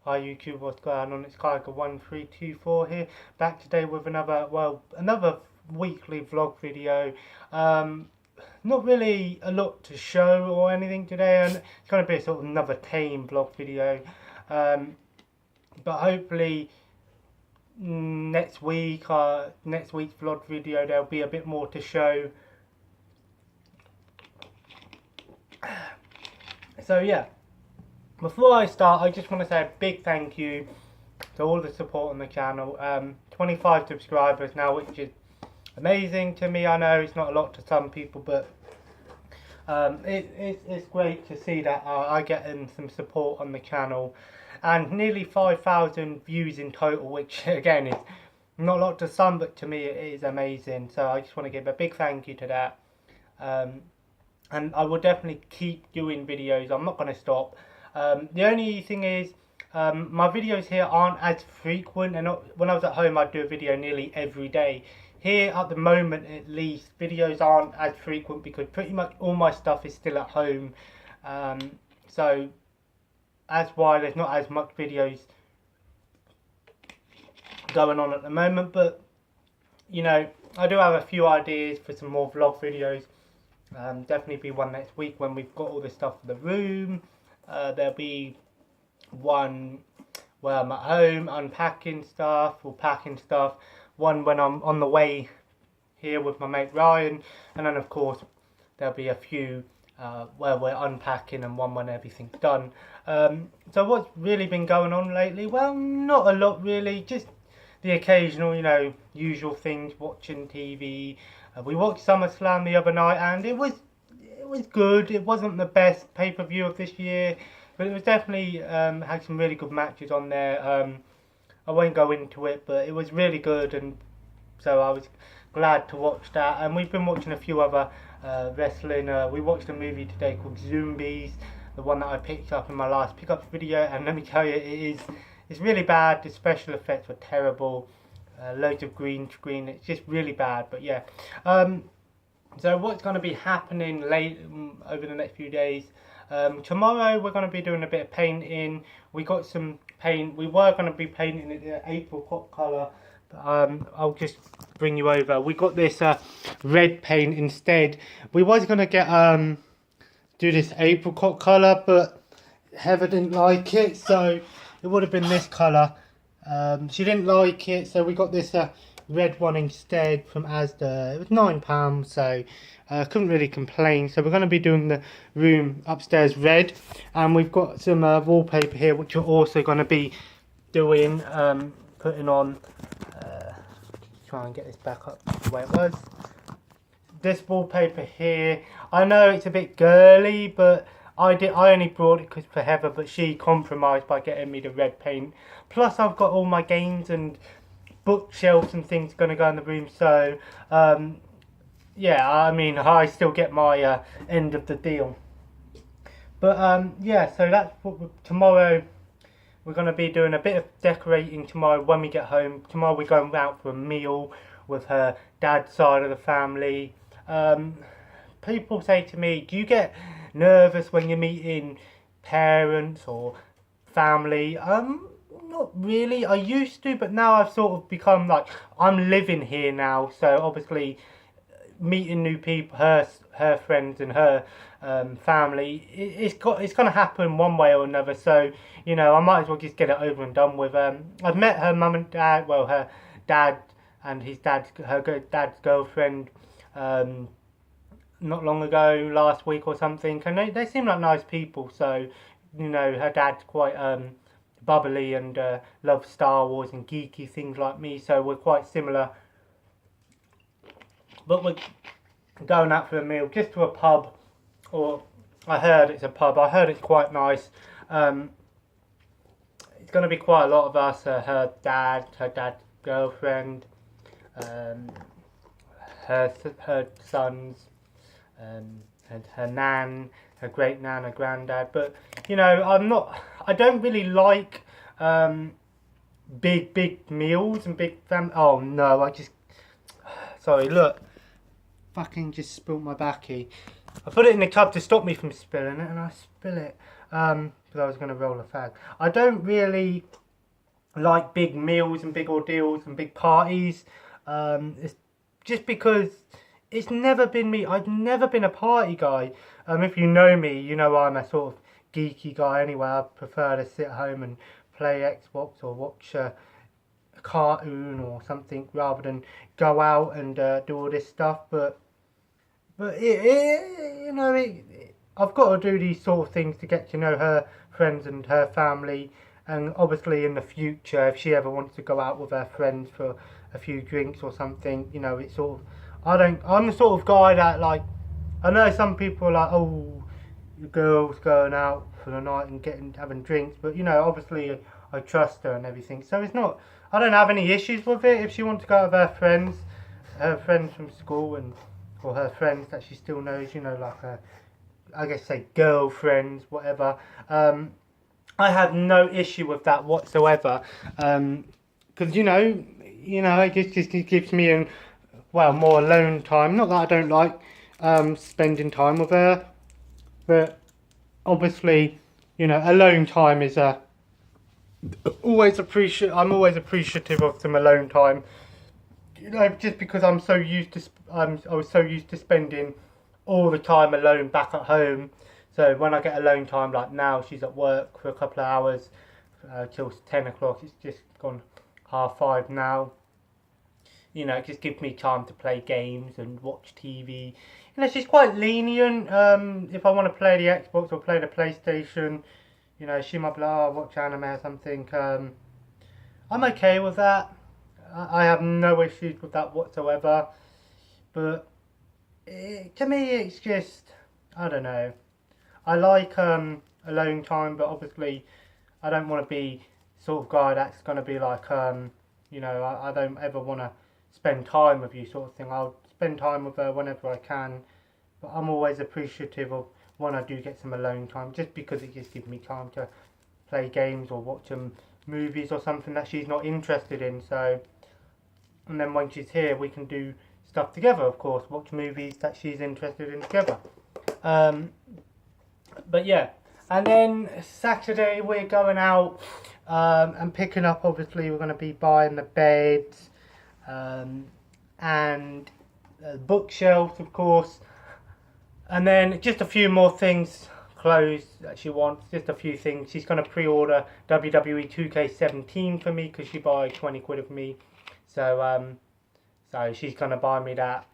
Hi YouTube, what's going on? It's Kaiger 1324 here, back today with another weekly vlog video. Not really a lot to show or anything today, and it's going to be a sort of another tame vlog video. But hopefully next week's vlog video there'll be a bit more to show. So yeah. Before I start, I just want to say a big thank you to all the support on the channel. 25 subscribers now, which is amazing to me. I know it's not a lot to some people, but it's great to see that I get some support on the channel. And nearly 5,000 views in total, which again is not a lot to some, but to me it is amazing. So I just want to give a big thank you to that. And I will definitely keep doing videos. I'm not going to stop. The only thing is, my videos here aren't as frequent, and when I was at home I'd do a video nearly every day. Here at the moment at least, videos aren't as frequent because pretty much all my stuff is still at home. So that's why there's not as much videos going on at the moment, but you know, I do have a few ideas for some more vlog videos. Definitely be one next week when we've got all the stuff for the room. There'll be one where I'm at home unpacking stuff or packing stuff, one when I'm on the way here with my mate Ryan, and then of course there'll be a few where we're unpacking, and one when everything's done. So what's really been going on lately? Well, not a lot really, just the occasional, you know, usual things, watching TV. We watched SummerSlam the other night, and it was good. It wasn't the best pay-per-view of this year, but it was definitely had some really good matches on there. I won't go into it, but it was really good, and so I was glad to watch that. And we've been watching a few other wrestling. We watched a movie today called Zombies, the one that I picked up in my last pickups video, and let me tell you, it's really bad. The special effects were terrible. Loads of green screen. It's just really bad. But yeah. So what's going to be happening over the next few days? Tomorrow we're going to be doing a bit of painting. We got some paint. We were going to be painting it the apricot colour. I'll just bring you over. We got this red paint instead. We was going to get do this apricot colour, but Heather didn't like it, so it would have been this colour. She didn't like it, so we got this red one instead from Asda. It was £9, so couldn't really complain. So we're going to be doing the room upstairs red, and we've got some wallpaper here which we're also going to be doing, putting on. Try and get this back up the way it was. This wallpaper here, I know it's a bit girly, but I only brought it for Heather, but she compromised by getting me the red paint. Plus I've got all my games and bookshelves and things going to go in the room, so yeah, I mean, I still get my end of the deal. But yeah, so that's what tomorrow we're going to be doing a bit of decorating tomorrow when we get home. Tomorrow we're going out for a meal with her dad's side of the family. People say to me, do you get nervous when you're meeting parents or family? Not really. I used to, but now I've sort of become like, I'm living here now, so obviously meeting new people, her friends and her family, it's going to happen one way or another. So you know, I might as well just get it over and done with. I've met her mum and dad, well, her dad and her dad's girlfriend, not long ago, last week or something, and they seem like nice people. So you know, her dad's quite bubbly and loves Star Wars and geeky things like me, so we're quite similar. But we're going out for a meal, just to a pub, or I heard it's a pub. I heard it's quite nice. It's going to be quite a lot of us. Her dad's girlfriend, her sons, and her nan, her great nan, her granddad. But you know, I don't really like big meals and big oh no, sorry, look, fucking just spilled my backy. I put it in the tub to stop me from spilling it, and I spill it. because I was going to roll a fag. I don't really like big meals and big ordeals and big parties. It's just because it's never been me. I've never been a party guy. If you know me, you know I'm a sort of geeky guy anyway. I prefer to sit at home and play Xbox or watch a cartoon or something rather than go out and do all this stuff. But I've got to do these sort of things to get to know her friends and her family. And obviously in the future, if she ever wants to go out with her friends for a few drinks or something, it's sort of, I'm the sort of guy that, like, I know some people are like, oh, the girl's going out for the night and having drinks, but obviously I trust her and everything, so it's not, I don't have any issues with it. If she wants to go out with her friends from school, or her friends that she still knows, like her, I guess say girlfriends, whatever, I have no issue with that whatsoever, because it just gives me more alone time. Not that I don't like spending time with her, but obviously, alone time is I'm always appreciative of some alone time. Just because I was so used to spending all the time alone back at home. So when I get alone time, like now, she's at work for a couple of hours till 10 o'clock. It's just gone 5:30 now. It just gives me time to play games and watch TV. She's quite lenient. If I want to play the Xbox or play the PlayStation, she might be like, oh, watch anime or something. I'm okay with that. I have no issues with that whatsoever. But to me, it's just, I don't know. I like alone time, but obviously I don't want to be sort of guy that's going to be like, I don't ever want to spend time with you sort of thing. I'll spend time with her whenever I can, but I'm always appreciative of when I do get some alone time, just because it just gives me time to play games or watch some movies or something that she's not interested in. So, and then when she's here, we can do stuff together, of course, watch movies that she's interested in together. But yeah, and then Saturday we're going out and picking up, obviously we're going to be buying the beds and bookshelves, of course, and then just a few more things, clothes that she wants, just a few things. She's going to pre-order WWE 2K17 for me because she buy 20 quid of me, so she's going to buy me that,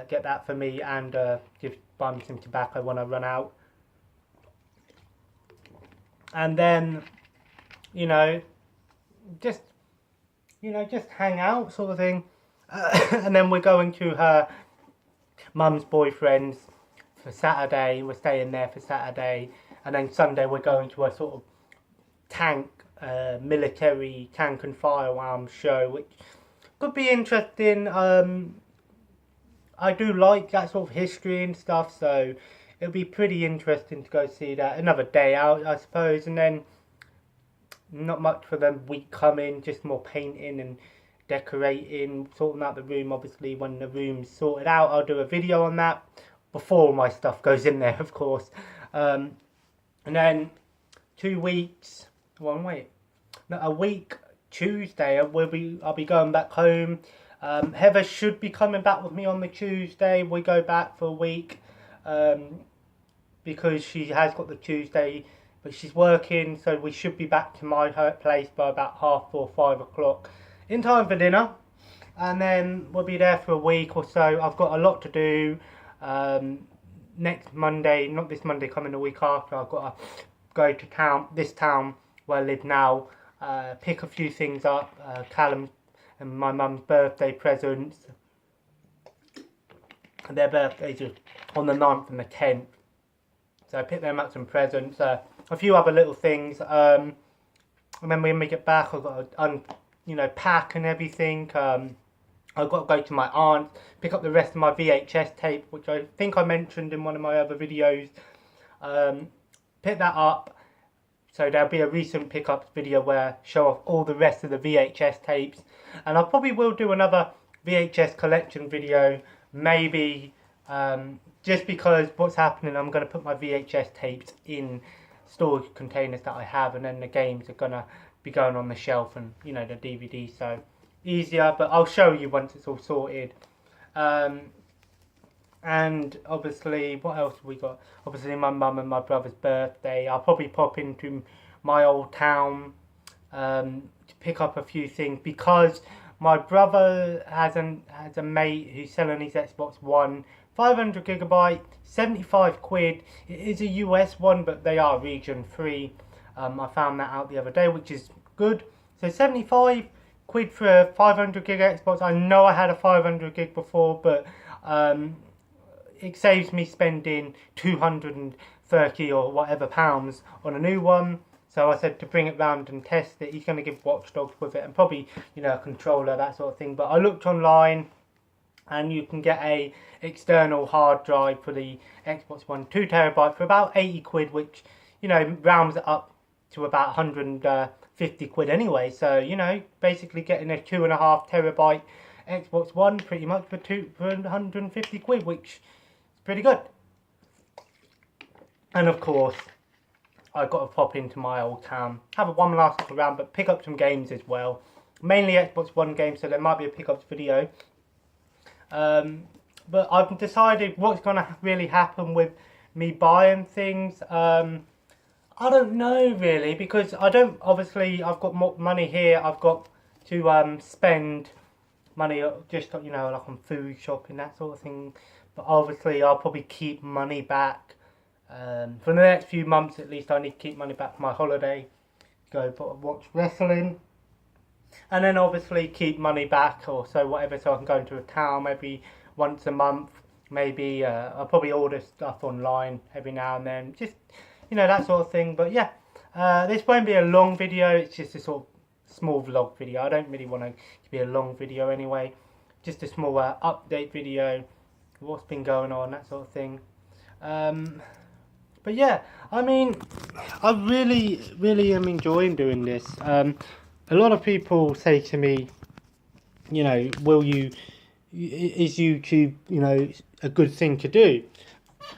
get that for me, and buy me some tobacco when I run out. And then, just hang out sort of thing. And then we're going to her mum's boyfriend's for Saturday. We're staying there for Saturday. And then Sunday we're going to a sort of military tank and firearms show, which could be interesting. I do like that sort of history and stuff, so it'll be pretty interesting to go see that. Another day out, I suppose, and then not much for the week coming, just more painting and decorating, sorting out the room. Obviously, when the room's sorted out, I'll do a video on that before my stuff goes in there, of course. And then 2 weeks, a week, Tuesday, I'll be going back home. Heather should be coming back with me on the Tuesday. We go back for a week. Because she has got the Tuesday, but she's working, so we should be back to my place by about 4:30, 5 o'clock, in time for dinner, and then we'll be there for a week or so. I've got a lot to do. Next Monday, not this Monday, coming the week after, I've got to go to this town where I live now, pick a few things up, Callum and my mum's birthday presents. Their birthdays are on the 9th and the 10th. So I picked them up some presents, a few other little things. And then when we get back, I've got to pack and everything. I've got to go to my aunt's, pick up the rest of my VHS tape, which I think I mentioned in one of my other videos. Pick that up. So there'll be a recent pickups video where I show off all the rest of the VHS tapes. And I probably will do another VHS collection video, maybe, just because what's happening, I'm going to put my VHS tapes in storage containers that I have, and then the games are gonna be going on the shelf, and you know, the DVD. So easier, but I'll show you once it's all sorted. And obviously, what else have we got? Obviously, my mum and my brother's birthday. I'll probably pop into my old town to pick up a few things, because my brother has a mate who's selling his Xbox One, 500GB, 75 quid. It is a US one, but they are region free. I found that out the other day, which is good. So 75 quid for a 500 gig Xbox. I know I had a 500 gig before, but it saves me spending 230 or whatever pounds on a new one. So I said to bring it round and test it. He's going to give Watch Dogs with it, and probably, you know, a controller, that sort of thing. But I looked online, and you can get a external hard drive for the Xbox One, 2TB, for about 80 quid, which, you know, rounds it up to about 150 quid anyway. So, you know, basically getting a 2.5TB Xbox One pretty much for 150 quid, which is pretty good. And of course, I've got to pop into my old town, have one last look around, but pick up some games as well. Mainly Xbox One games, so there might be a pickups video. But I've decided what's going to really happen with me buying things. I don't know really, because I don't, obviously I've got more money here. I've got to spend money just, you know, like on food, shopping, that sort of thing. But obviously I'll probably keep money back. For the next few months at least, I need to keep money back for my holiday, go watch wrestling, and then obviously keep money back or so whatever, so I can go into a town maybe once a month. Maybe I'll probably order stuff online every now and then, just, you know, that sort of thing. But yeah, this won't be a long video, it's just a sort of small vlog video. I don't really want it to be a long video anyway, just a small update video, what's been going on, that sort of thing. But yeah, I mean, I really am enjoying doing this. A lot of people say to me, you know, is YouTube, you know, a good thing to do?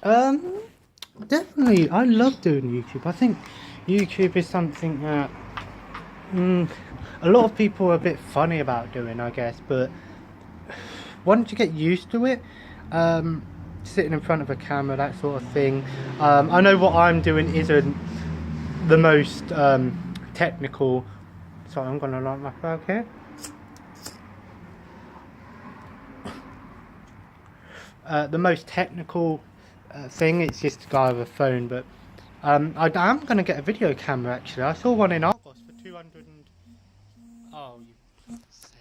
Definitely, I love doing YouTube. I think YouTube is something that a lot of people are a bit funny about doing, I guess. But once you get used to it, sitting in front of a camera, that sort of thing. I know what I'm doing isn't the most technical. Sorry, I'm going to light my flag here. The most technical thing, it's just a guy with a phone, but I am going to get a video camera actually. I saw one in Argos for 200 and... Oh, you sake.